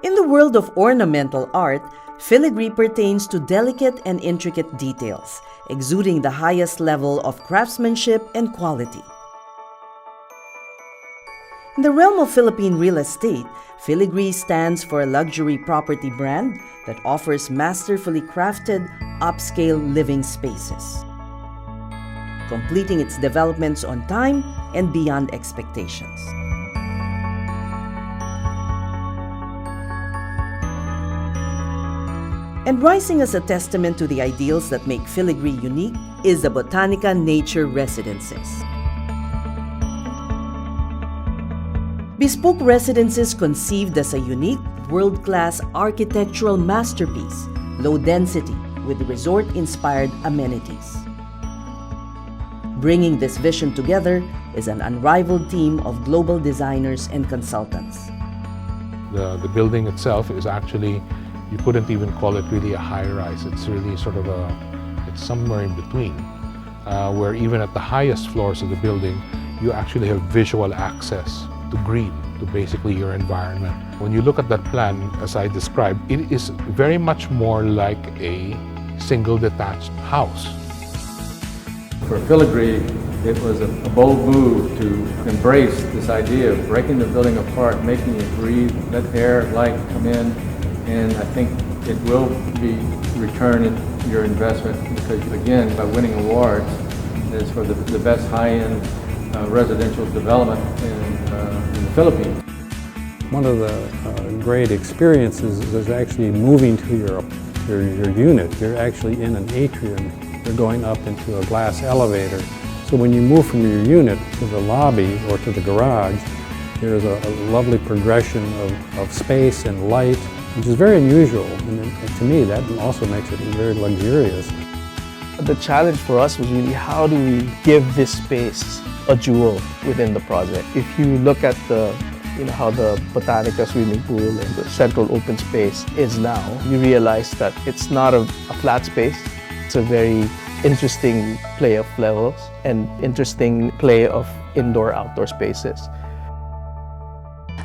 In the world of ornamental art, filigree pertains to delicate and intricate details, exuding the highest level of craftsmanship and quality. In the realm of Philippine real estate, Filigree stands for a luxury property brand that offers masterfully crafted, upscale living spaces, completing its developments on time and beyond expectations. And rising as a testament to the ideals that make Filigree unique is the Botanika Nature Residences. Bespoke residences conceived as a unique, world-class architectural masterpiece, low density with resort-inspired amenities. Bringing this vision together is an unrivaled team of global designers and consultants. The building itself is actually, you couldn't even call it really a high-rise. It's really sort of it's somewhere in between, where even at the highest floors of the building, you actually have visual access to green, to basically your environment. When you look at that plan, as I described, it is very much more like a single detached house. For Filigree, it was a bold move to embrace this idea of breaking the building apart, making it breathe, let air, light come in, and I think it will be returning your investment because, again, by winning awards, it's for the best high-end residential development in the Philippines. One of the great experiences is actually moving to your unit. You're actually in an atrium. You're going up into a glass elevator. So when you move from your unit to the lobby or to the garage, there's a lovely progression of space and light, which is very unusual. And to me, that also makes it very luxurious. The challenge for us was really how do we give this space a jewel within the project. If you look at how the Botanika swimming pool and the central open space is now, you realize that it's not a flat space. It's a very interesting play of levels and interesting play of indoor-outdoor spaces.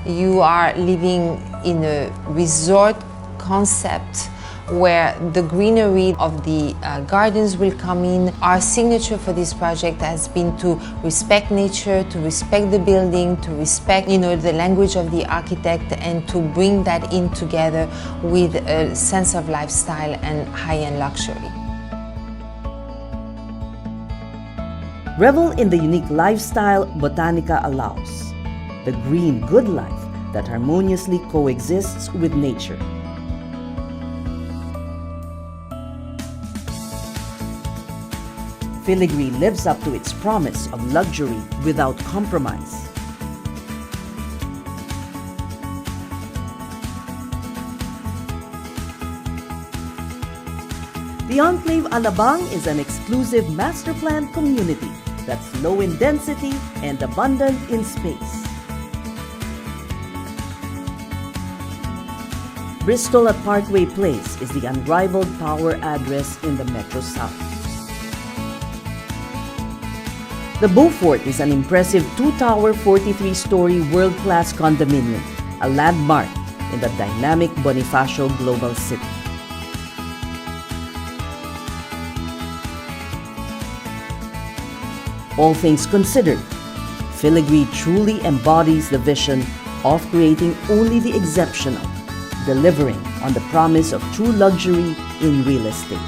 You are living in a resort concept where the greenery of the gardens will come in. Our signature for this project has been to respect nature, to respect the building, to respect the language of the architect, and to bring that in together with a sense of lifestyle and high-end luxury. Revel in the unique lifestyle Botanika allows, the green good life that harmoniously coexists with nature. Filigree lives up to its promise of luxury without compromise. The Enclave Alabang is an exclusive master-planned community that's low in density and abundant in space. Bristol at Parkway Place is the unrivaled power address in the Metro South. The Beaufort is an impressive 2-tower, 43-story world-class condominium, a landmark in the dynamic Bonifacio Global City. All things considered, Filigree truly embodies the vision of creating only the exceptional, delivering on the promise of true luxury in real estate.